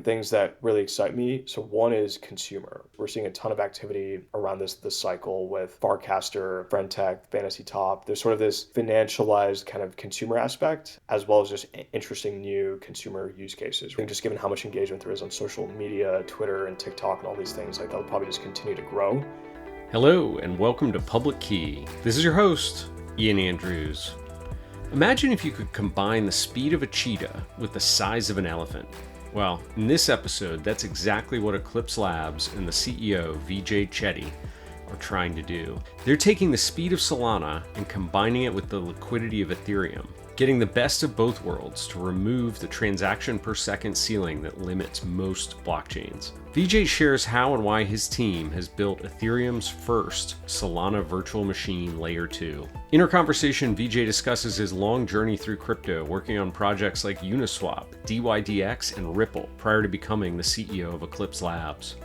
things that really excite me. So one is consumer. We're seeing a ton of activity around this cycle with Farcaster, Friendtech, Fantasy Top. There's sort of this financialized kind of consumer aspect, as well as just interesting new consumer use cases. I think just given how much engagement there is on social media, Twitter and TikTok and all these things, like that'll probably just continue to grow. Hello and welcome to Public Key. This is your host, Ian Andrews. Imagine if you could combine the speed of a cheetah with the size of an elephant. Well, in this episode, that's exactly what Eclipse Labs and the CEO, Vijay Chetty, are trying to do. They're taking the speed of Solana and combining it with the liquidity of Ethereum, getting the best of both worlds to remove the transaction per second ceiling that limits most blockchains. Vijay shares how and why his team has built Ethereum's first Solana Virtual Machine Layer 2. In our conversation, Vijay discusses his long journey through crypto, working on projects like Uniswap, dYdX, and Ripple prior to becoming the CEO of Eclipse Labs.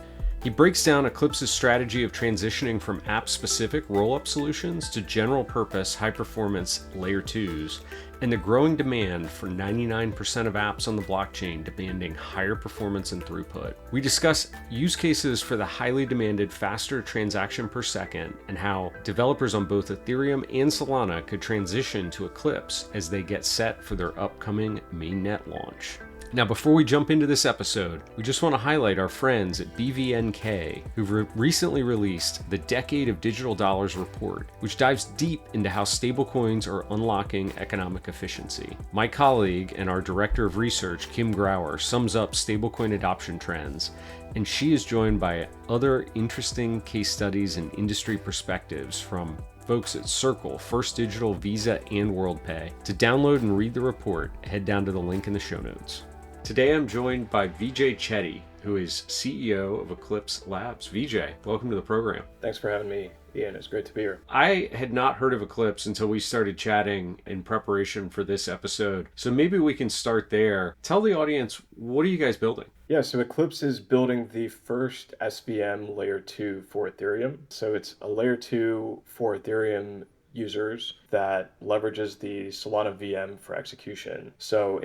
He breaks down Eclipse's strategy of transitioning from app-specific rollup solutions to general-purpose, high-performance Layer 2s, and the growing demand for 99% of apps on the blockchain demanding higher performance and throughput. We discuss use cases for the highly demanded faster transaction per second and how developers on both Ethereum and Solana could transition to Eclipse as they get set for their upcoming mainnet launch. Now, before we jump into this episode, we just want to highlight our friends at BVNK, who've recently released the Decade of Digital Dollars report, which dives deep into how stablecoins are unlocking economic efficiency. My colleague and our Director of Research, Kim Grauer, sums up stablecoin adoption trends, and she is joined by other interesting case studies and industry perspectives from folks at Circle, First Digital, Visa, and WorldPay. To download and read the report, head down to the link in the show notes. Today I'm joined by Vijay Chetty, who is CEO of Eclipse Labs. Vijay, welcome to the program. Thanks for having me, Ian. It's great to be here. I had not heard of Eclipse until we started chatting in preparation for this episode. So maybe we can start there. Tell the audience, what are you guys building? Yeah, so Eclipse is building the first SVM Layer 2 for Ethereum. So it's a Layer 2 for Ethereum users that leverages the Solana VM for execution. So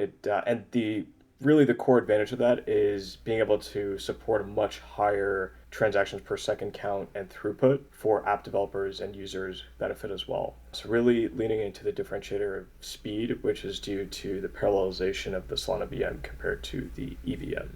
really the core advantage of that is being able to support a much higher transactions per second count and throughput for app developers and users benefit as well. So really leaning into the differentiator of speed, which is due to the parallelization of the Solana VM compared to the EVM.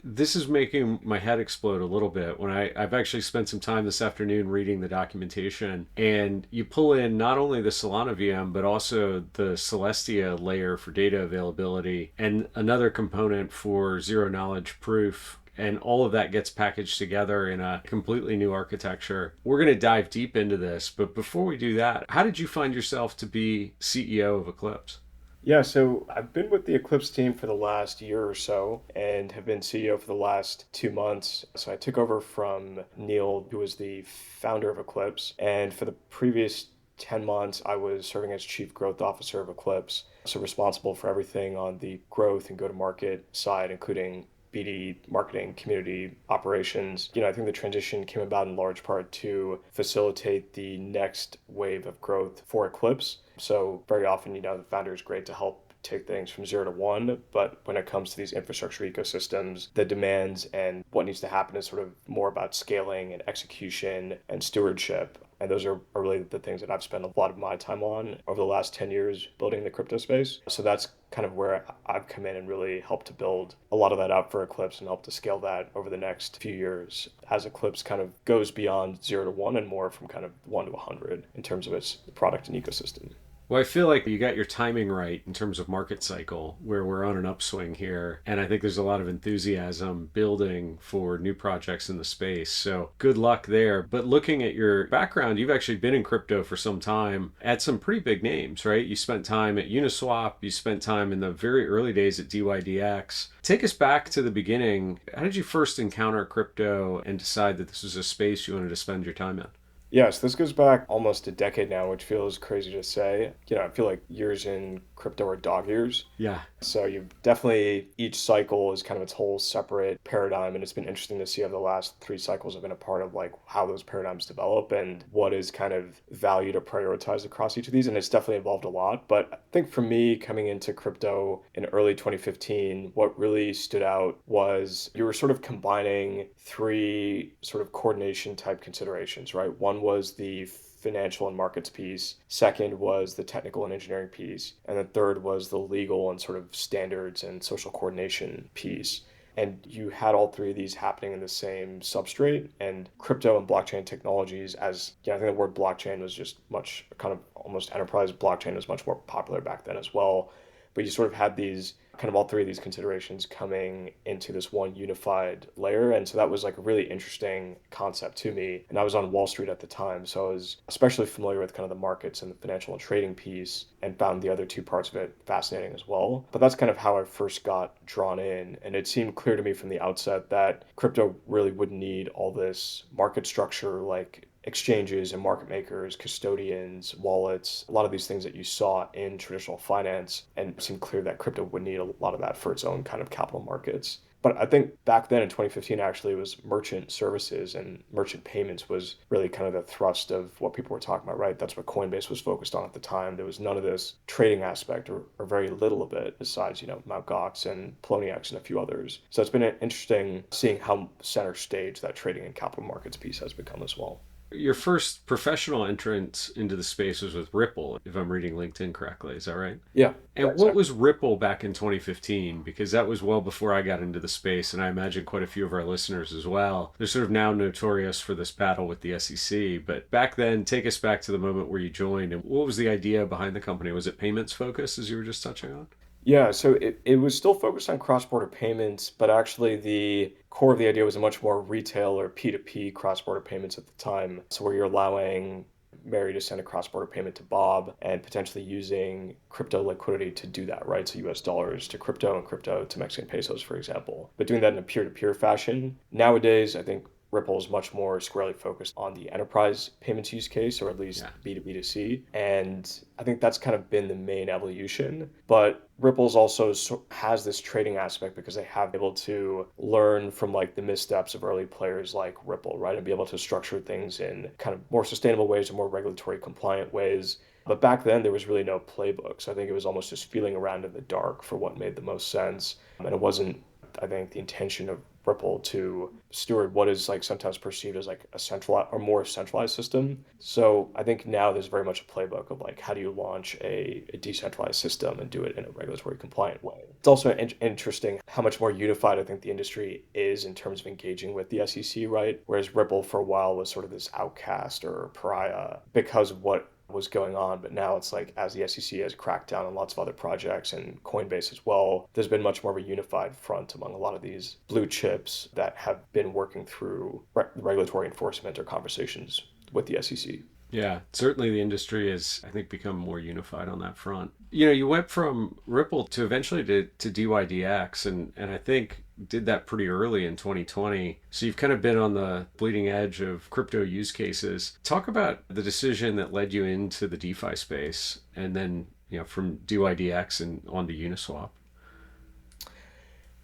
This is making my head explode a little bit when I've actually spent some time this afternoon reading the documentation, and you pull in not only the Solana VM, but also the Celestia layer for data availability and another component for zero knowledge proof. And all of that gets packaged together in a completely new architecture. We're going to dive deep into this, but before we do that, how did you find yourself to be CEO of Eclipse? Yeah, so I've been with the Eclipse team for the last year or so and have been CEO for the last 2 months. So I took over from Neil, who was the founder of Eclipse. And for the previous 10 months, I was serving as Chief Growth Officer of Eclipse. So responsible for everything on the growth and go-to-market side, including BD, marketing, community, operations. I think the transition came about in large part to facilitate the next wave of growth for Eclipse. So very often, the founder is great to help take things from 0 to 1, but when it comes to these infrastructure ecosystems, the demands and what needs to happen is sort of more about scaling and execution and stewardship. And those are really the things that I've spent a lot of my time on over the last 10 years building the crypto space. So that's kind of where I've come in and really helped to build a lot of that out for Eclipse and help to scale that over the next few years as Eclipse kind of goes beyond 0 to 1 and more from kind of 1 to 100 in terms of its product and ecosystem. Well, I feel like you got your timing right in terms of market cycle, where we're on an upswing here. And I think there's a lot of enthusiasm building for new projects in the space. So good luck there. But looking at your background, you've actually been in crypto for some time at some pretty big names, right? You spent time at Uniswap. You spent time in the very early days at dYdX. Take us back to the beginning. How did you first encounter crypto and decide that this was a space you wanted to spend your time in? Yes, this goes back almost a decade now, which feels crazy to say. I feel like years in crypto are dog years. Yeah. So you definitely, each cycle is kind of its whole separate paradigm. And it's been interesting to see how the last three cycles have been a part of like how those paradigms develop and what is kind of valued or prioritized across each of these. And it's definitely evolved a lot. But I think for me, coming into crypto in early 2015, what really stood out was you were sort of combining three sort of coordination type considerations, right? One was the financial and markets piece. Second was the technical and engineering piece. And the third was the legal and sort of standards and social coordination piece. And you had all three of these happening in the same substrate. And crypto and blockchain technologies, as I think the word blockchain was just much kind of almost enterprise blockchain was much more popular back then as well. But you sort of had these kind of all three of these considerations coming into this one unified layer. And so that was like a really interesting concept to me. And I was on Wall Street at the time. So I was especially familiar with kind of the markets and the financial and trading piece and found the other two parts of it fascinating as well. But that's kind of how I first got drawn in. And it seemed clear to me from the outset that crypto really would need all this market structure like exchanges and market makers, custodians, wallets, a lot of these things that you saw in traditional finance, and it seemed clear that crypto would need a lot of that for its own kind of capital markets. But I think back then in 2015, actually, it was merchant services and merchant payments was really kind of the thrust of what people were talking about, right? That's what Coinbase was focused on at the time. There was none of this trading aspect or very little of it besides, Mt. Gox and Poloniex and a few others. So it's been interesting seeing how center stage that trading and capital markets piece has become as well. Your first professional entrance into the space was with Ripple, if I'm reading LinkedIn correctly. Is that right? Yeah. And what Exactly. was Ripple back in 2015? Because that was well before I got into the space, and I imagine quite a few of our listeners as well. They're sort of now notorious for this battle with the SEC. But back then, take us back to the moment where you joined, and what was the idea behind the company? Was it payments focused, as you were just touching on? Yeah, so it was still focused on cross-border payments, but actually the core of the idea was a much more retail or P2P cross-border payments at the time. So where you're allowing Mary to send a cross-border payment to Bob and potentially using crypto liquidity to do that, right? So US dollars to crypto and crypto to Mexican pesos, for example. But doing that in a peer-to-peer fashion. Nowadays, I think Ripple is much more squarely focused on the enterprise payments use case, or at least Yeah. B2B2C. And I think that's kind of been the main evolution. But Ripple's also has this trading aspect because they have been able to learn from like the missteps of early players like Ripple, right? And be able to structure things in kind of more sustainable ways or more regulatory compliant ways. But back then, there was really no playbook. So I think it was almost just feeling around in the dark for what made the most sense. And it wasn't, I think, the intention of Ripple to steward what is like sometimes perceived as like a centralized or more centralized system. So I think now there's very much a playbook of like how do you launch a decentralized system and do it in a regulatory compliant way. It's also interesting how much more unified I think the industry is in terms of engaging with the SEC, right? Whereas Ripple for a while was sort of this outcast or pariah because of what was going on, but now it's like as the SEC has cracked down on lots of other projects and Coinbase as well, there's been much more of a unified front among a lot of these blue chips that have been working through regulatory enforcement or conversations with the SEC. Yeah, certainly the industry has, I think, become more unified on that front. You went from Ripple to eventually to dYdX, and I think did that pretty early in 2020. So you've kind of been on the bleeding edge of crypto use cases. Talk about the decision that led you into the DeFi space, and then from dYdX and on to Uniswap.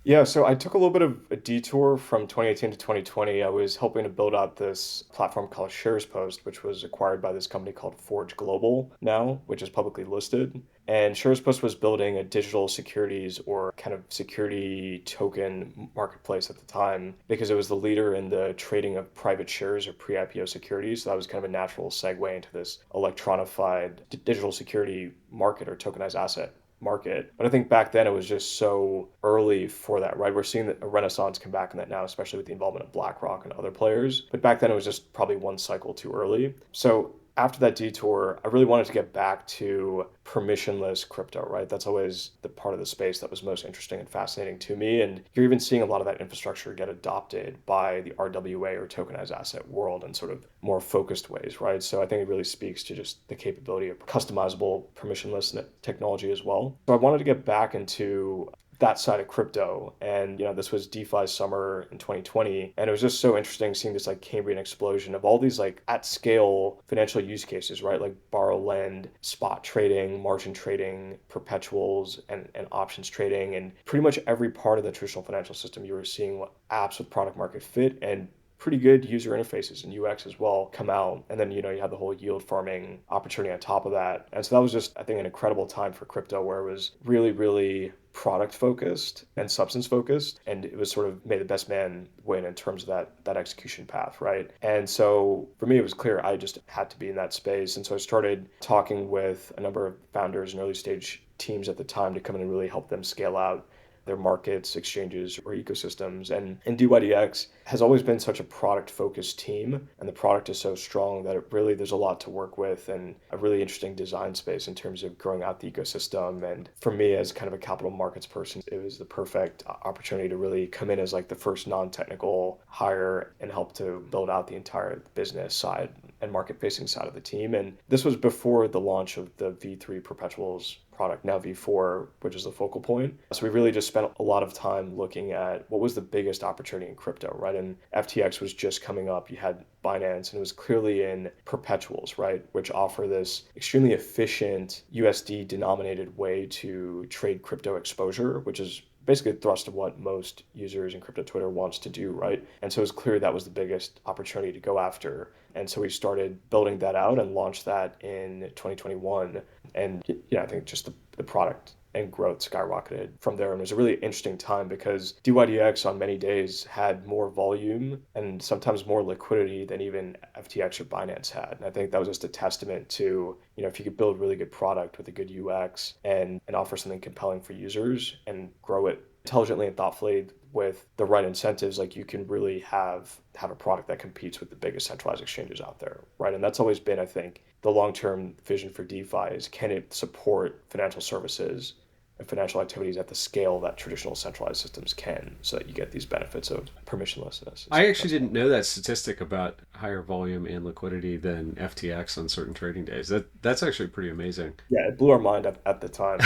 Yeah, so I took a little bit of a detour from 2018 to 2020. I was helping to build out this platform called SharesPost, which was acquired by this company called Forge Global now, which is publicly listed. And SharesPost was building a digital securities or kind of security token marketplace at the time because it was the leader in the trading of private shares or pre-IPO securities. So that was kind of a natural segue into this electronified digital security market or tokenized asset market. But I think back then it was just so early for that, right? We're seeing a renaissance come back in that now, especially with the involvement of BlackRock and other players. But back then it was just probably one cycle too early. So after that detour, I really wanted to get back to permissionless crypto, right? That's always the part of the space that was most interesting and fascinating to me. And you're even seeing a lot of that infrastructure get adopted by the RWA or tokenized asset world in sort of more focused ways, right? So I think it really speaks to just the capability of customizable permissionless technology as well. So I wanted to get back into that side of crypto. And, this was DeFi summer in 2020. And it was just so interesting seeing this like Cambrian explosion of all these like at scale financial use cases, right? Like borrow, lend, spot trading, margin trading, perpetuals, and options trading. And pretty much every part of the traditional financial system, you were seeing what apps with product market fit and pretty good user interfaces and UX as well come out. And then, you have the whole yield farming opportunity on top of that. And so that was just, I think, an incredible time for crypto where it was really, really product focused and substance focused. And it was sort of made the best man win in terms of that execution path, right? And so for me, it was clear I just had to be in that space. And so I started talking with a number of founders and early stage teams at the time to come in and really help them scale out their markets, exchanges, or ecosystems. And dYdX has always been such a product-focused team, and the product is so strong that there's a lot to work with and a really interesting design space in terms of growing out the ecosystem. And for me, as kind of a capital markets person, it was the perfect opportunity to really come in as like the first non-technical hire and help to build out the entire business side and market-facing side of the team. And this was before the launch of the V3 perpetuals product, now V4, which is the focal point. So we really just spent a lot of time looking at what was the biggest opportunity in crypto, right? And FTX was just coming up. You had Binance, and it was clearly in perpetuals, right? Which offer this extremely efficient USD denominated way to trade crypto exposure, which is basically the thrust of what most users in crypto Twitter wants to do, right? And so it was clear that was the biggest opportunity to go after. And so we started building that out and launched that in 2021. And I think just the product and growth skyrocketed from there. And it was a really interesting time because dYdX on many days had more volume and sometimes more liquidity than even FTX or Binance had. And I think that was just a testament to, if you could build really good product with a good UX and offer something compelling for users and grow it intelligently and thoughtfully with the right incentives, like you can really have a product that competes with the biggest centralized exchanges out there, right? And that's always been, I think, the long-term vision for DeFi is, can it support financial services and financial activities at the scale that traditional centralized systems can, so that you get these benefits of permissionlessness. I actually didn't know that statistic about higher volume and liquidity than FTX on certain trading days. That's actually pretty amazing. Yeah, it blew our mind at the time.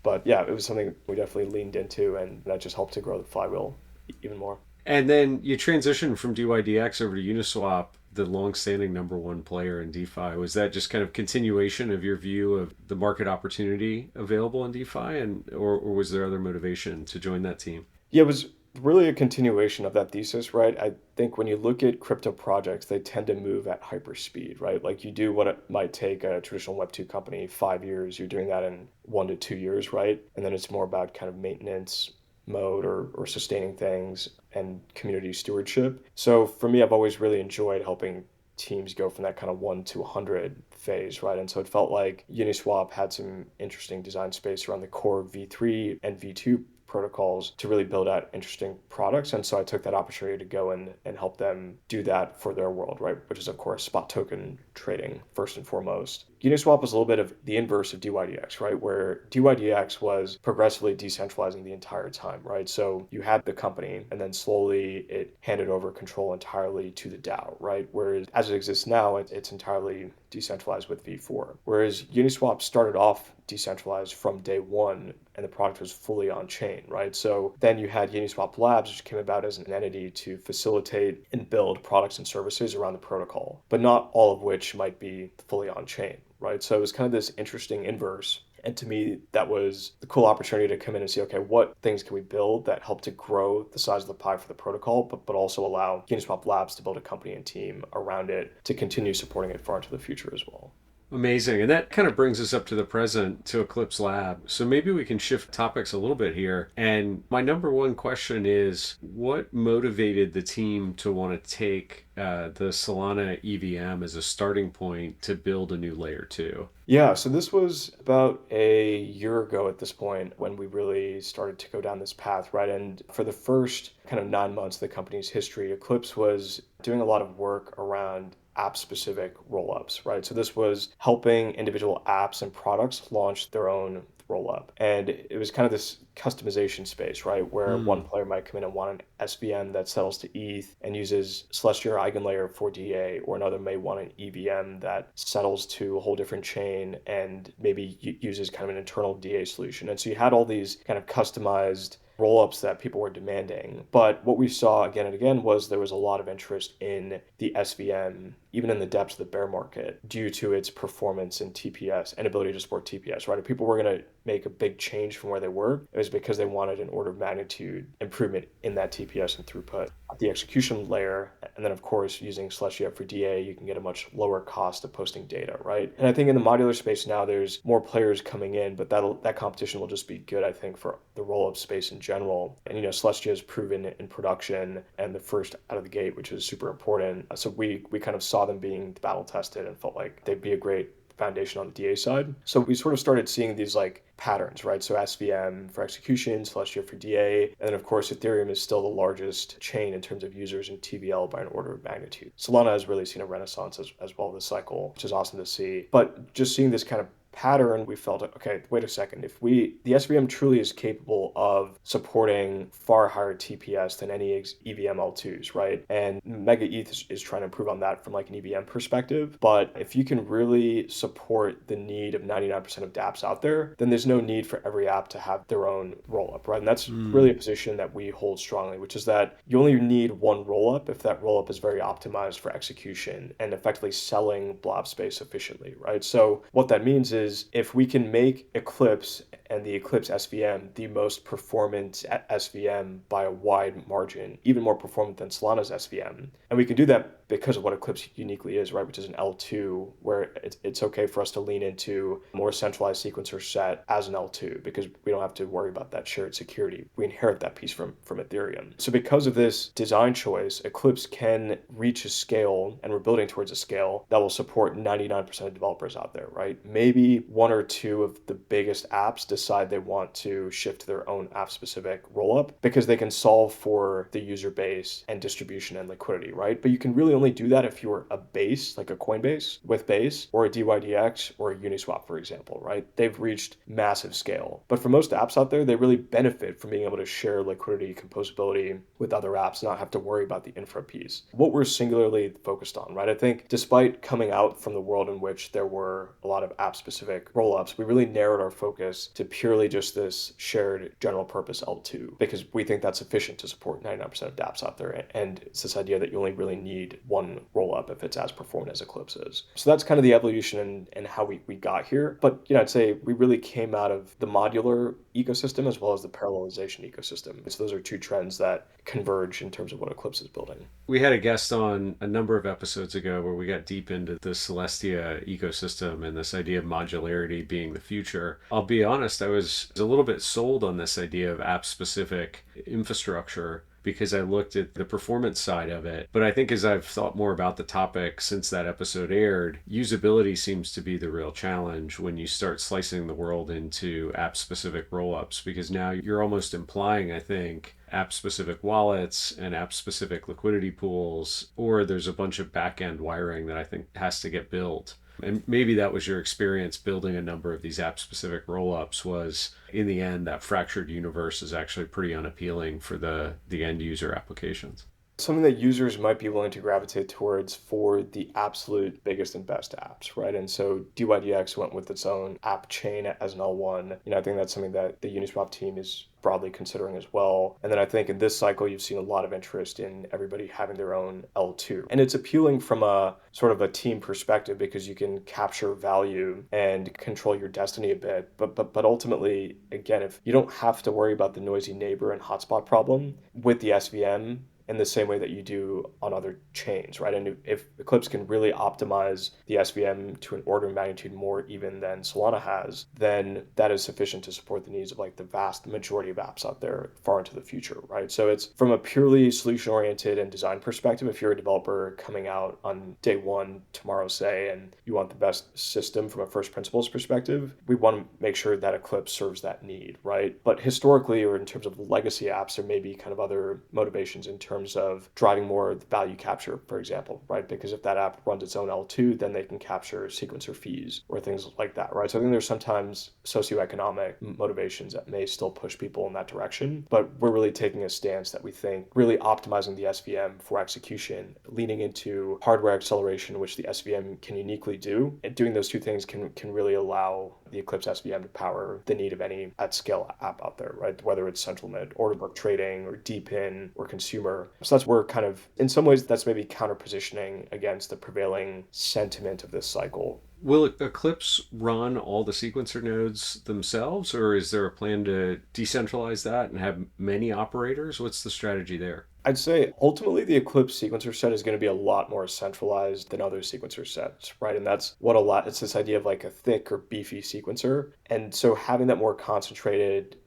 But yeah, it was something we definitely leaned into, and that just helped to grow the flywheel even more. And then you transitioned from dYdX over to Uniswap, the long-standing number one player in DeFi. Was that just kind of continuation of your view of the market opportunity available in DeFi, or was there other motivation to join that team? Yeah, it was really a continuation of that thesis, right? I think when you look at crypto projects, they tend to move at hyper speed, right? Like you do what it might take a traditional Web2 company 5 years, you're doing that in 1 to 2 years, right? And then it's more about kind of maintenance mode or sustaining things and community stewardship. So for me, I've always really enjoyed helping teams go from that kind of 1 to 100 phase, right? And so it felt like Uniswap had some interesting design space around the core V3 and V2 protocols to really build out interesting products. And so I took that opportunity to go and help them do that for their world, right? Which is, of course, spot token trading first and foremost. Uniswap was a little bit of the inverse of dYdX, right? Where dYdX was progressively decentralizing the entire time, right? So you had the company and then slowly it handed over control entirely to the DAO, right? Whereas as it exists now, it's entirely decentralized with V4. Whereas Uniswap started off decentralized from day one and the product was fully on chain, right? So then you had Uniswap Labs, which came about as an entity to facilitate and build products and services around the protocol, but not all of which might be fully on chain, right? So it was kind of this interesting inverse. And to me, that was the cool opportunity to come in and see, okay, what things can we build that help to grow the size of the pie for the protocol, but also allow Uniswap Labs to build a company and team around it to continue supporting it far into the future as well. Amazing. And that kind of brings us up to the present, to Eclipse Lab. So maybe we can shift topics a little bit here. And my number one question is, what motivated the team to want to take the Solana EVM as a starting point to build a new layer 2? Yeah, so this was about a year ago at this point when we really started to go down this path, right? And for the first kind of 9 months of the company's history, Eclipse was doing a lot of work around app-specific rollups, right? So this was helping individual apps and products launch their own rollup. And it was kind of this customization space, right? Where one player might come in and want an SVM that settles to ETH and uses Celestia Eigenlayer for DA, or another may want an EVM that settles to a whole different chain and maybe uses kind of an internal DA solution. And so you had all these kind of customized rollups that people were demanding. But what we saw again and again was there was a lot of interest in the SVM, even in the depths of the bear market, due to its performance in TPS and ability to support TPS, right? If people were going to make a big change from where they were, it was because they wanted an order of magnitude improvement in that TPS and throughput. At the execution layer, and then of course using Celestia for DA, you can get a much lower cost of posting data, right? And I think in the modular space now, there's more players coming in, but that competition will just be good, I think, for the roll-up space in general. And Celestia is proven in production and the first out of the gate, which is super important. So we kind of saw them being battle tested and felt like they'd be a great foundation on the DA side. So we sort of started seeing these like patterns, right? So SVM for execution, Celestia for DA, and then of course Ethereum is still the largest chain in terms of users in TVL by an order of magnitude. Solana has really seen a renaissance as well this cycle, which is awesome to see. But just seeing this kind of pattern, we felt, okay, wait a second. If the SVM truly is capable of supporting far higher TPS than any EVM L2s, right? And Mega ETH is trying to improve on that from like an EVM perspective. But if you can really support the need of 99% of dApps out there, then there's no need for every app to have their own rollup, right? And that's really a position that we hold strongly, which is that you only need one rollup if that rollup is very optimized for execution and effectively selling blob space efficiently, right? So what that means is if we can make Eclipse and the Eclipse SVM the most performant SVM by a wide margin, even more performant than Solana's SVM, and we can do that because of what Eclipse uniquely is, right, which is an L2, where it's okay for us to lean into a more centralized sequencer set as an L2 because we don't have to worry about that shared security. We inherit that piece from Ethereum. So because of this design choice, Eclipse can reach a scale, and we're building towards a scale that will support 99% of developers out there, right? Maybe one or two of the biggest apps decide they want to shift to their own app-specific rollup because they can solve for the user base and distribution and liquidity, right? But you can really only do that if you're a base, like a Coinbase with Base, or a dYdX or a Uniswap, for example, right? They've reached massive scale. But for most apps out there, they really benefit from being able to share liquidity, composability with other apps, not have to worry about the infra piece. What we're singularly focused on, right? I think despite coming out from the world in which there were a lot of app-specific rollups, we really narrowed our focus to purely just this shared general purpose L2 because we think that's sufficient to support 99% of dApps out there. And it's this idea that you only really need one rollup if it's as performant as Eclipse is. So that's kind of the evolution and how we got here. But I'd say we really came out of the modular ecosystem as well as the parallelization ecosystem. So those are two trends that converge in terms of what Eclipse is building. We had a guest on a number of episodes ago where we got deep into the Celestia ecosystem and this idea of modularity being the future. I'll be honest, I was a little bit sold on this idea of app-specific infrastructure because I looked at the performance side of it. But I think as I've thought more about the topic since that episode aired, usability seems to be the real challenge when you start slicing the world into app-specific rollups, because now you're almost implying, I think, app-specific wallets and app-specific liquidity pools, or there's a bunch of back-end wiring that I think has to get built. And maybe that was your experience building a number of these app-specific rollups, was in the end that fractured universe is actually pretty unappealing for the end user applications. Something that users might be willing to gravitate towards for the absolute biggest and best apps, right? And so dYdX went with its own app chain as an L1. I think that's something that the Uniswap team is broadly considering as well. And then I think in this cycle, you've seen a lot of interest in everybody having their own L2. And it's appealing from a sort of a team perspective because you can capture value and control your destiny a bit. But ultimately, again, if you don't have to worry about the noisy neighbor and hotspot problem with the SVM, in the same way that you do on other chains, right? And if Eclipse can really optimize the SVM to an order of magnitude more even than Solana has, then that is sufficient to support the needs of like the vast majority of apps out there far into the future, right? So it's from a purely solution-oriented and design perspective, if you're a developer coming out on day one tomorrow, say, and you want the best system from a first principles perspective, we want to make sure that Eclipse serves that need, right? But historically, or in terms of legacy apps, there may be kind of other motivations in terms terms of driving more value capture, for example, right? Because if that app runs its own L2, then they can capture sequencer fees or things like that, right? So I think there's sometimes socioeconomic motivations that may still push people in that direction, but we're really taking a stance that we think really optimizing the SVM for execution, leaning into hardware acceleration, which the SVM can uniquely do, and doing those two things can really allow the Eclipse SVM to power the need of any at-scale app out there, right? Whether it's central limit, order book trading, or DPIN, or consumer. So that's where kind of, in some ways, that's maybe counter-positioning against the prevailing sentiment of this cycle. Will Eclipse run all the sequencer nodes themselves, or is there a plan to decentralize that and have many operators? What's the strategy there? I'd say ultimately the Eclipse sequencer set is going to be a lot more centralized than other sequencer sets, right? And that's what it's this idea of like a thick or beefy sequencer. And so having that more concentrated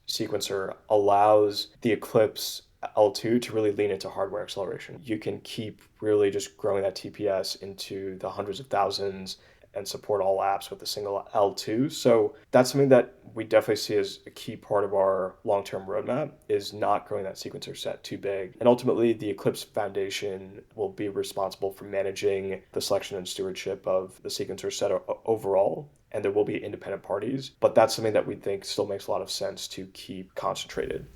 sequencer allows the Eclipse L2 to really lean into hardware acceleration. You can keep really just growing that TPS into the hundreds of thousands and support all apps with a single L2. So that's something that we definitely see as a key part of our long-term roadmap, is not growing that sequencer set too big. And ultimately, the Eclipse Foundation will be responsible for managing the selection and stewardship of the sequencer set overall. And there will be independent parties, but that's something that we think still makes a lot of sense to keep concentrated.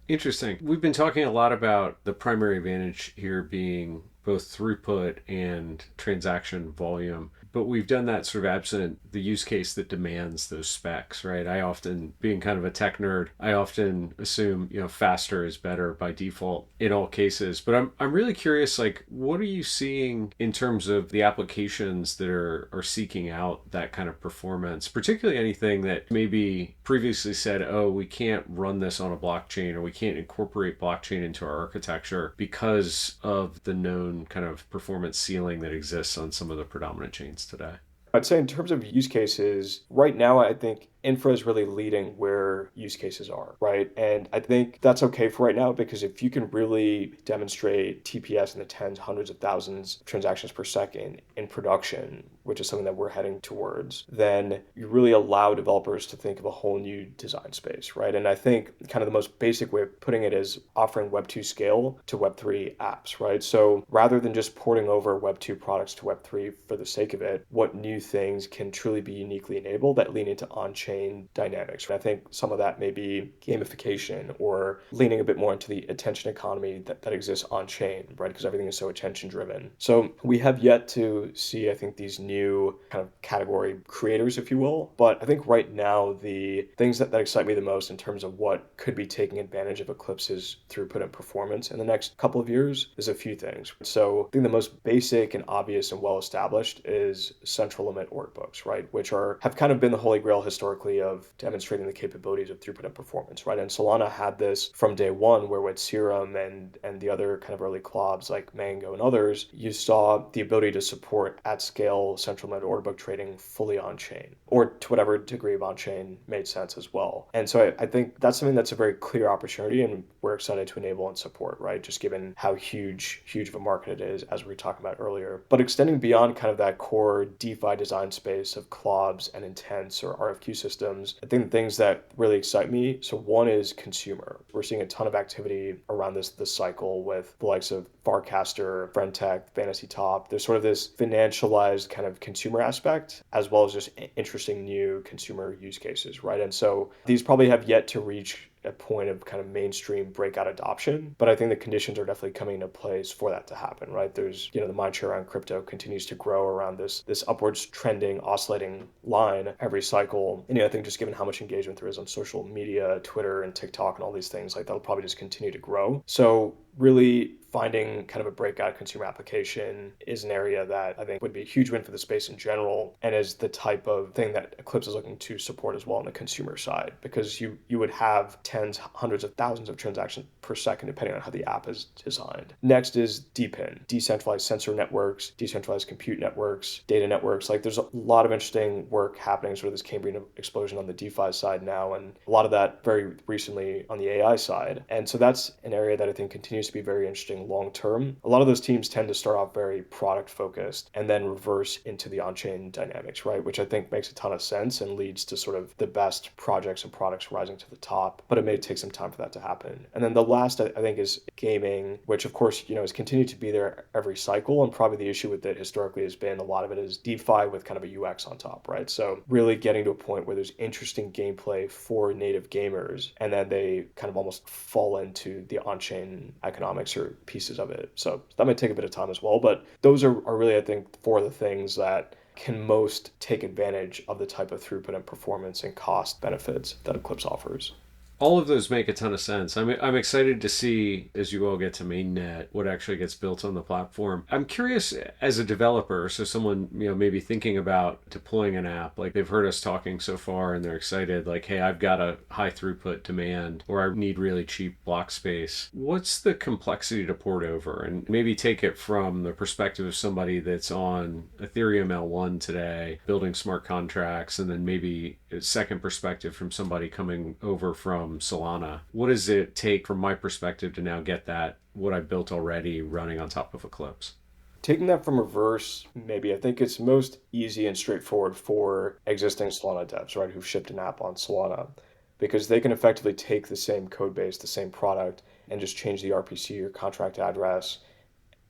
Interesting. We've been talking a lot about the primary advantage here being both throughput and transaction volume, but we've done that sort of absent the use case that demands those specs, right? I often, being kind of a tech nerd, I often assume, faster is better by default in all cases. But I'm really curious, like, what are you seeing in terms of the applications that are seeking out that kind of performance, particularly anything that maybe previously said, oh, we can't run this on a blockchain, or we can't incorporate blockchain into our architecture because of the known kind of performance ceiling that exists on some of the predominant chains today? I'd say in terms of use cases, right now, I think infra is really leading where use cases are, right? And I think that's okay for right now, because if you can really demonstrate TPS in the tens, hundreds of thousands of transactions per second in production, which is something that we're heading towards, then you really allow developers to think of a whole new design space, right? And I think kind of the most basic way of putting it is offering Web 2 scale to Web 3 apps, right? So rather than just porting over Web 2 products to Web 3 for the sake of it, what new things can truly be uniquely enabled that lean into on-chain dynamics? I think some of that may be gamification, or leaning a bit more into the attention economy that exists on-chain, right? Because everything is so attention-driven. So we have yet to see, I think, these new kind of category creators, if you will. But I think right now, the things that excite me the most in terms of what could be taking advantage of Eclipse's throughput and performance in the next couple of years is a few things. So I think the most basic and obvious and well-established is central limit order books, right? Which have kind of been the holy grail historically of demonstrating the capabilities of throughput and performance, right? And Solana had this from day one, where with Serum and the other kind of early collabs like Mango and others, you saw the ability to support at scale central limit order book trading fully on chain, or to whatever degree of on chain made sense as well. And so I think that's something that's a very clear opportunity, and we're excited to enable and support, right? Just given how huge of a market it is, as we were talking about earlier. But extending beyond kind of that core DeFi design space of collabs and intents or RFQ systems, I think the things that really excite me, so one is consumer. We're seeing a ton of activity around this cycle with the likes of Farcaster, Friendtech, Fantasy Top. There's sort of this financialized kind of consumer aspect, as well as just interesting new consumer use cases, right? And so these probably have yet to reach a point of kind of mainstream breakout adoption, but I think the conditions are definitely coming into place for that to happen, right? There's, the mindshare around crypto continues to grow around this upwards trending, oscillating line every cycle. And I think just given how much engagement there is on social media, Twitter and TikTok and all these things, like that'll probably just continue to grow. So really finding kind of a breakout consumer application is an area that I think would be a huge win for the space in general, and is the type of thing that Eclipse is looking to support as well on the consumer side, because you would have tens, hundreds of thousands of transactions per second, depending on how the app is designed. Next is DPIN, decentralized sensor networks, decentralized compute networks, data networks. Like there's a lot of interesting work happening, sort of this Cambrian explosion on the DeFi side now, and a lot of that very recently on the AI side. And so that's an area that I think continues to be very interesting investing long term, a lot of those teams tend to start off very product focused and then reverse into the on-chain dynamics, right? Which I think makes a ton of sense and leads to sort of the best projects and products rising to the top. But it may take some time for that to happen. And then the last, I think, is gaming, which of course, has continued to be there every cycle. And probably the issue with it historically has been a lot of it is DeFi with kind of a UX on top, right? So really getting to a point where there's interesting gameplay for native gamers, and then they kind of almost fall into the on-chain economics or pieces of it. So that might take a bit of time as well, but those are really, I think, four of the things that can most take advantage of the type of throughput and performance and cost benefits that Eclipse offers. All of those make a ton of sense. I'm excited to see, as you all get to mainnet, what actually gets built on the platform. I'm curious, as a developer, so someone maybe thinking about deploying an app, like they've heard us talking so far and they're excited, like, hey, I've got a high throughput demand, or I need really cheap block space. What's the complexity to port over? And maybe take it from the perspective of somebody that's on Ethereum L1 today, building smart contracts, and then maybe a second perspective from somebody coming over from Solana. What does it take from my perspective to now get that, what I built already, running on top of Eclipse? Taking that from reverse, maybe I think it's most easy and straightforward for existing Solana devs, right, who've shipped an app on Solana, because they can effectively take the same code base, the same product, and just change the RPC or contract address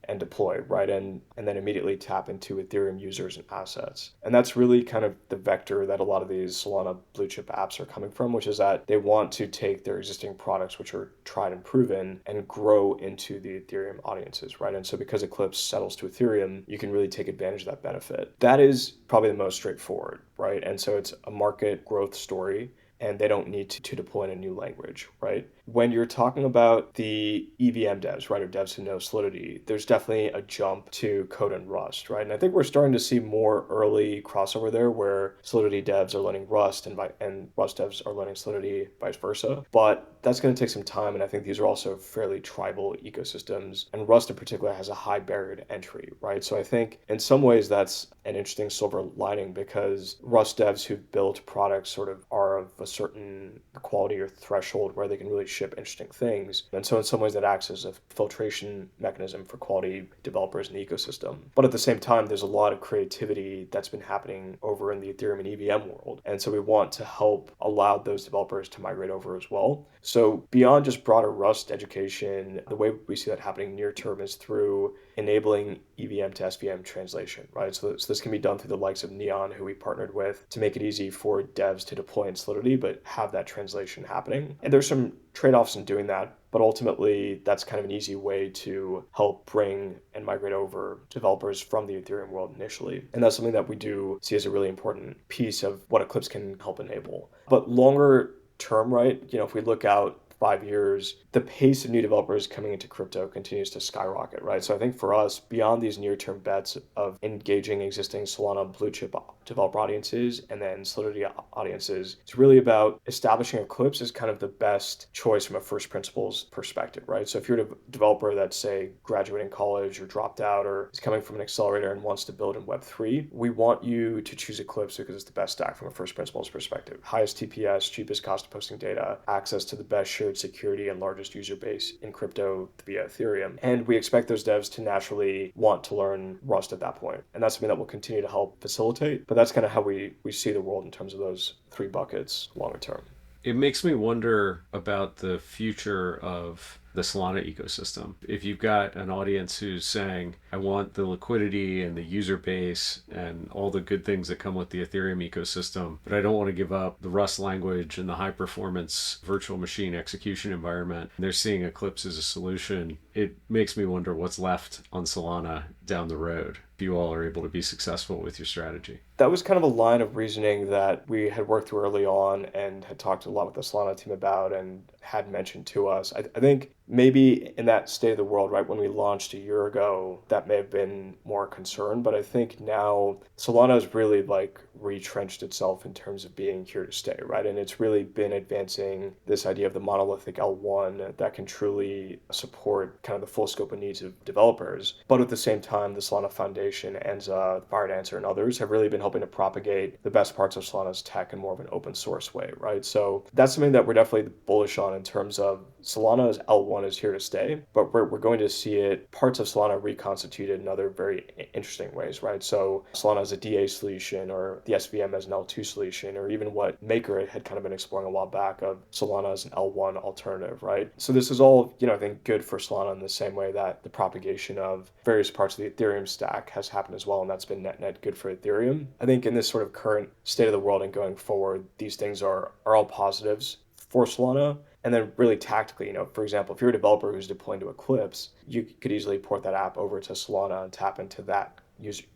and deploy, right? And then immediately tap into Ethereum users and assets. And that's really kind of the vector that a lot of these Solana blue chip apps are coming from, which is that they want to take their existing products, which are tried and proven, and grow into the Ethereum audiences, right? And so because Eclipse settles to Ethereum, you can really take advantage of that benefit. That is probably the most straightforward, right? And so it's a market growth story, and they don't need to deploy in a new language, right? When you're talking about the EVM devs, right, or devs who know Solidity, there's definitely a jump to code in Rust, right? And I think we're starting to see more early crossover there where Solidity devs are learning Rust and Rust devs are learning Solidity, vice versa. But that's going to take some time, and I think these are also fairly tribal ecosystems, and Rust in particular has a high barrier to entry, right? So I think in some ways that's an interesting silver lining, because Rust devs who've built products sort of are of a certain quality or threshold where they can really ship interesting things. And so in some ways that acts as a filtration mechanism for quality developers in the ecosystem. But at the same time, there's a lot of creativity that's been happening over in the Ethereum and EVM world. And so we want to help allow those developers to migrate over as well. So beyond just broader Rust education, the way we see that happening near term is through enabling EVM to SVM translation, right? So this can be done through the likes of Neon, who we partnered with, to make it easy for devs to deploy in Solidity, but have that translation happening. And there's some trade-offs in doing that, but ultimately that's kind of an easy way to help bring and migrate over developers from the Ethereum world initially. And that's something that we do see as a really important piece of what Eclipse can help enable. But longer term, right, if we look out 5 years, the pace of new developers coming into crypto continues to skyrocket, right? So I think for us, beyond these near-term bets of engaging existing Solana blue chip developer audiences and then Solidity audiences, it's really about establishing Eclipse as kind of the best choice from a first principles perspective, right? So if you're a developer that's, say, graduating college or dropped out or is coming from an accelerator and wants to build in Web3, we want you to choose Eclipse because it's the best stack from a first principles perspective. Highest TPS, cheapest cost of posting data, access to the best shared security and largest user base in crypto via Ethereum. And we expect those devs to naturally want to learn Rust at that point. And that's something that will continue to help facilitate. But that's kind of how we see the world in terms of those three buckets longer term. It makes me wonder about the future of the Solana ecosystem. If you've got an audience who's saying, I want the liquidity and the user base and all the good things that come with the Ethereum ecosystem, but I don't want to give up the Rust language and the high performance virtual machine execution environment, and they're seeing Eclipse as a solution, it makes me wonder what's left on Solana down the road if you all are able to be successful with your strategy. That was kind of a line of reasoning that we had worked through early on and had talked a lot with the Solana team about and had mentioned to us. I think maybe in that state of the world, right, when we launched a year ago, that may have been more concern. But I think now Solana has really retrenched itself in terms of being here to stay, right? And it's really been advancing this idea of the monolithic L1 that can truly support kind of the full scope of needs of developers. But at the same time, the Solana Foundation, Enza, Firedancer, and others have really been helping to propagate the best parts of Solana's tech in more of an open source way, right? So that's something that we're definitely bullish on in terms of Solana's L1 L1 is here to stay, but we're going to see parts of Solana reconstituted in other very interesting ways, right? So Solana as a DA solution, or the SVM as an L2 solution, or even what Maker had kind of been exploring a while back of Solana as an L1 alternative, right? So this is all, I think good for Solana in the same way that the propagation of various parts of the Ethereum stack has happened as well, and that's been net good for Ethereum. I think in this sort of current state of the world and going forward, these things are all positives for Solana. And then really tactically, for example, if you're a developer who's deploying to Eclipse, you could easily port that app over to Solana and tap into that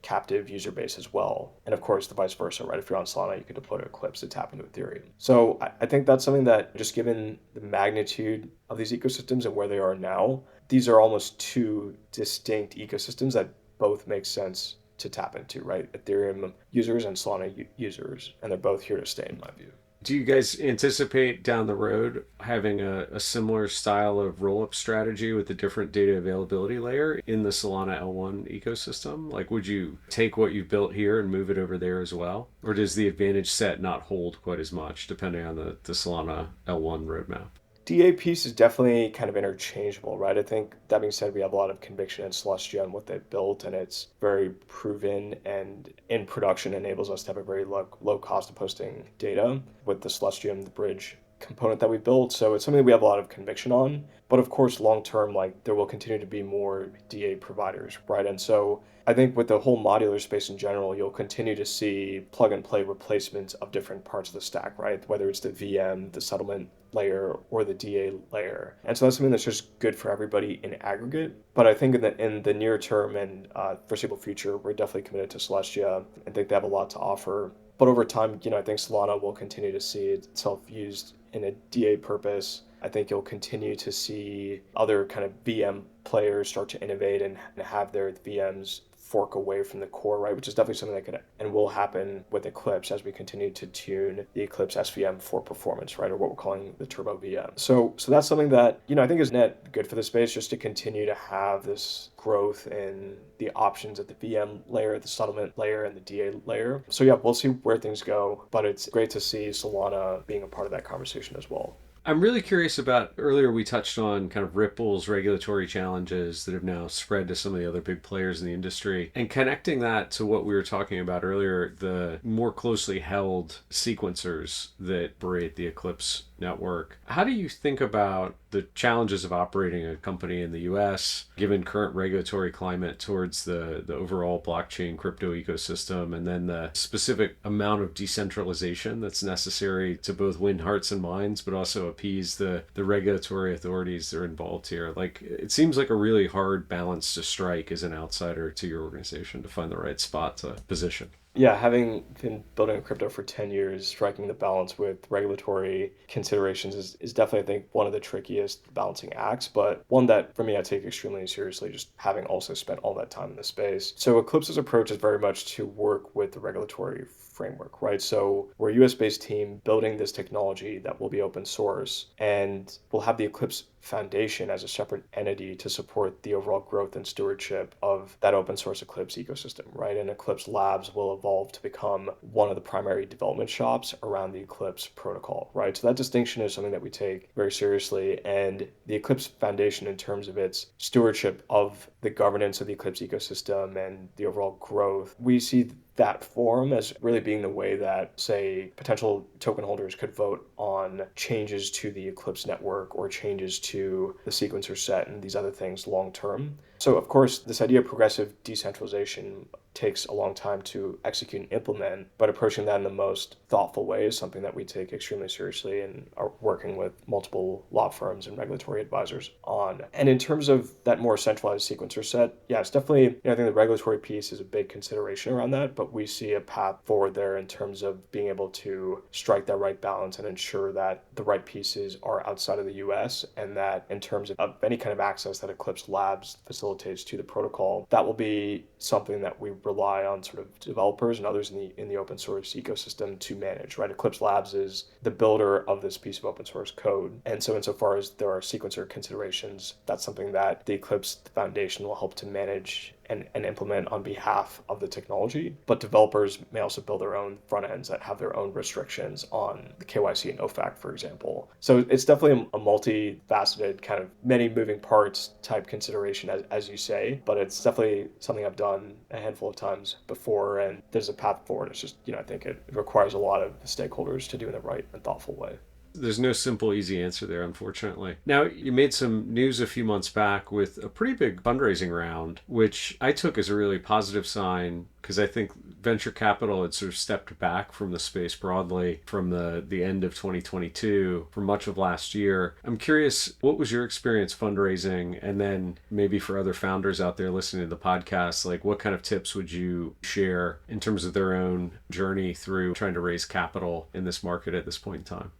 captive user base as well. And of course, the vice versa, right? If you're on Solana, you could deploy to Eclipse to tap into Ethereum. So I think that's something that, just given the magnitude of these ecosystems and where they are now, these are almost two distinct ecosystems that both make sense to tap into, right? Ethereum users and Solana users, and they're both here to stay in my view. Do you guys anticipate down the road having a similar style of roll-up strategy with a different data availability layer in the Solana L1 ecosystem? Like, would you take what you've built here and move it over there as well? Or does the advantage set not hold quite as much depending on the Solana L1 roadmap? DA piece is definitely kind of interchangeable, right? I think that being said, we have a lot of conviction in Celestia and what they've built, and it's very proven and in production enables us to have a very low cost of posting data with the Celestia and the bridge component that we built. So it's something that we have a lot of conviction on. But of course, long term, there will continue to be more DA providers, right? And so I think with the whole modular space in general, you'll continue to see plug and play replacements of different parts of the stack, right? Whether it's the VM, the settlement layer, or the DA layer. And so that's something that's just good for everybody in aggregate. But I think in the near term and foreseeable future, we're definitely committed to Celestia and think they have a lot to offer. But over time, I think Solana will continue to see itself used in a DA purpose. I think you'll continue to see other kind of VM players start to innovate and have their VMs fork away from the core, right? Which is definitely something that could and will happen with Eclipse as we continue to tune the Eclipse SVM for performance, right? Or what we're calling the Turbo VM. So that's something that, I think is net good for the space, just to continue to have this growth in the options at the VM layer, the settlement layer, and the DA layer. So yeah, we'll see where things go, but it's great to see Solana being a part of that conversation as well. I'm really curious about, earlier we touched on kind of Ripple's regulatory challenges that have now spread to some of the other big players in the industry, and connecting that to what we were talking about earlier, the more closely held sequencers that operate the Eclipse network. How do you think about the challenges of operating a company in the US, given current regulatory climate towards the overall blockchain crypto ecosystem, and then the specific amount of decentralization that's necessary to both win hearts and minds, but also appease the regulatory authorities that are involved here? Like, it seems like a really hard balance to strike as an outsider to your organization to find the right spot to position. Yeah, having been building crypto for 10 years, striking the balance with regulatory considerations is definitely, I think, one of the trickiest balancing acts, but one that, for me, I take extremely seriously, just having also spent all that time in the space. So Eclipse's approach is very much to work with the regulatory framework, right? So we're a US-based team building this technology that will be open source, and we'll have the Eclipse Foundation as a separate entity to support the overall growth and stewardship of that open source Eclipse ecosystem, right? And Eclipse Labs will evolve to become one of the primary development shops around the Eclipse protocol, right? So that distinction is something that we take very seriously. And the Eclipse Foundation, in terms of its stewardship of the governance of the Eclipse ecosystem and the overall growth, we see that forum as really being the way that, say, potential token holders could vote on changes to the Eclipse network or changes to the sequencer set and these other things long term. So, of course, this idea of progressive decentralization takes a long time to execute and implement, but approaching that in the most thoughtful way is something that we take extremely seriously and are working with multiple law firms and regulatory advisors on. And in terms of that more centralized sequencer set, yeah, it's definitely, I think the regulatory piece is a big consideration around that, but we see a path forward there in terms of being able to strike that right balance and ensure that the right pieces are outside of the US, and that in terms of any kind of access that Eclipse Labs facilitates to the protocol, that will be something that we rely on sort of developers and others in the open source ecosystem to manage, right? Eclipse Labs is the builder of this piece of open source code. And so insofar as there are sequencer considerations, that's something that the Eclipse Foundation will help to manage and implement on behalf of the technology. But developers may also build their own front ends that have their own restrictions on the KYC and OFAC, for example. So it's definitely a multifaceted kind of many moving parts type consideration, as you say, but it's definitely something I've done a handful of times before, and there's a path forward. It's just, I think it requires a lot of stakeholders to do it in the right and thoughtful way. There's no simple, easy answer there, unfortunately. Now, you made some news a few months back with a pretty big fundraising round, which I took as a really positive sign because I think venture capital had sort of stepped back from the space broadly from the end of 2022 for much of last year. I'm curious, what was your experience fundraising? And then maybe for other founders out there listening to the podcast, like what kind of tips would you share in terms of their own journey through trying to raise capital in this market at this point in time?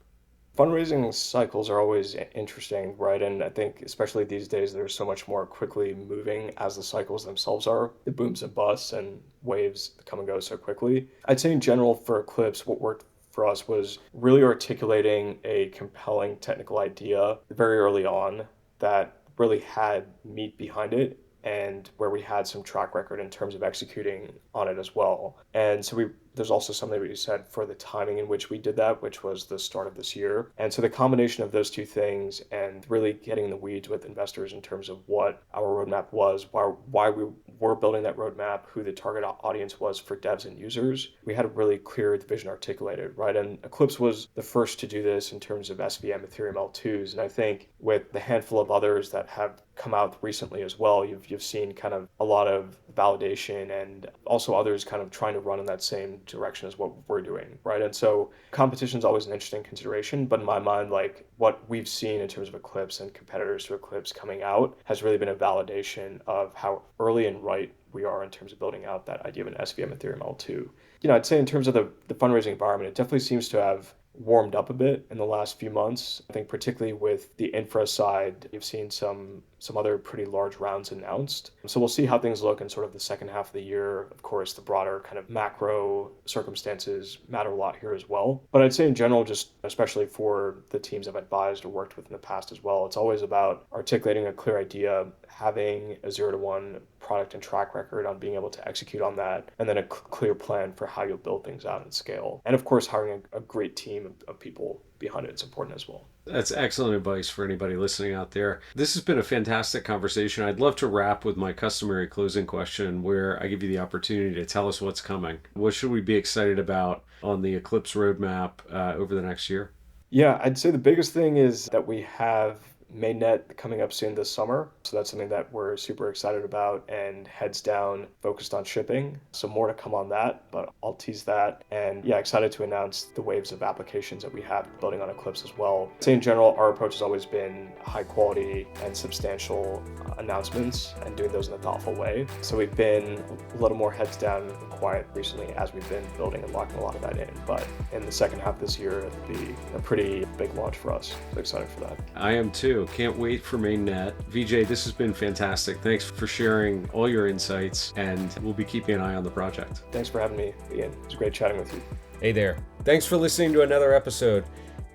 Fundraising cycles are always interesting, right? And I think especially these days, they're so much more quickly moving as the cycles themselves are. The booms and busts and waves come and go so quickly. I'd say in general for Eclipse, what worked for us was really articulating a compelling technical idea very early on that really had meat behind it and where we had some track record in terms of executing on it as well. And so there's also something that you said for the timing in which we did that, which was the start of this year. And so the combination of those two things and really getting in the weeds with investors in terms of what our roadmap was, why we were building that roadmap, who the target audience was for devs and users, we had a really clear vision articulated, right? And Eclipse was the first to do this in terms of SVM Ethereum L2s. And I think with the handful of others that have come out recently as well, you've seen kind of a lot of validation and also others kind of trying to run in that same direction as what we're doing, right? And so competition is always an interesting consideration, but in my mind, like what we've seen in terms of Eclipse and competitors to Eclipse coming out has really been a validation of how early and right we are in terms of building out that idea of an SVM Ethereum L2. I'd say in terms of the fundraising environment, it definitely seems to have warmed up a bit in the last few months. I think particularly with the infra side, you've seen some other pretty large rounds announced. So we'll see how things look in sort of the second half of the year. Of course, the broader kind of macro circumstances matter a lot here as well. But I'd say in general, just especially for the teams I've advised or worked with in the past as well, it's always about articulating a clear idea, having a 0 to 1 product and track record on being able to execute on that, and then a clear plan for how you'll build things out and scale. And of course, hiring a great team of people behind it is important as well. That's excellent advice for anybody listening out there. This has been a fantastic conversation. I'd love to wrap with my customary closing question where I give you the opportunity to tell us what's coming. What should we be excited about on the Eclipse roadmap over the next year? Yeah, I'd say the biggest thing is that we have mainnet coming up soon this summer. So that's something that we're super excited about and heads down focused on shipping. So more to come on that, but I'll tease that. And yeah, excited to announce the waves of applications that we have building on Eclipse as well. So in general, our approach has always been high quality and substantial announcements and doing those in a thoughtful way. So we've been a little more heads down and quiet recently as we've been building and locking a lot of that in. But in the second half of this year, it'll be a pretty big launch for us. So excited for that. I am too. Can't wait for mainnet. Vijay, this has been fantastic. Thanks for sharing all your insights, and we'll be keeping an eye on the project. Thanks for having me, Ian. It was great chatting with you. Hey there. Thanks for listening to another episode.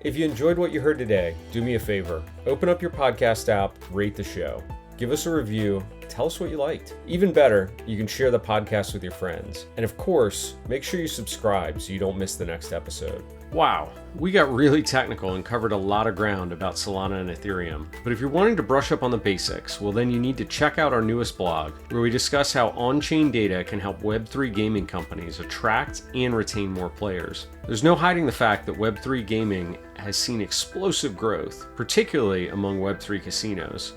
If you enjoyed what you heard today, do me a favor. Open up your podcast app, rate the show. Give us a review. Tell us what you liked. Even better, you can share the podcast with your friends. And of course, make sure you subscribe so you don't miss the next episode. Wow, we got really technical and covered a lot of ground about Solana and Ethereum. But if you're wanting to brush up on the basics, well then you need to check out our newest blog, where we discuss how on-chain data can help Web3 gaming companies attract and retain more players. There's no hiding the fact that Web3 gaming has seen explosive growth, particularly among Web3 casinos.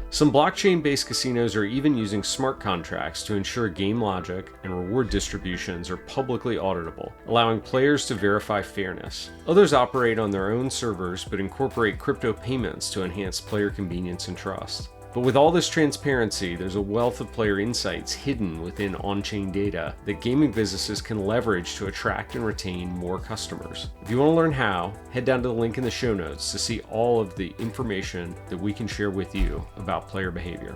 Some blockchain-based casinos are even using smart contracts to ensure game logic and reward distributions are publicly auditable, allowing players to verify fairness. Others operate on their own servers but incorporate crypto payments to enhance player convenience and trust. But with all this transparency, there's a wealth of player insights hidden within on-chain data that gaming businesses can leverage to attract and retain more customers. If you want to learn how, head down to the link in the show notes to see all of the information that we can share with you about player behavior.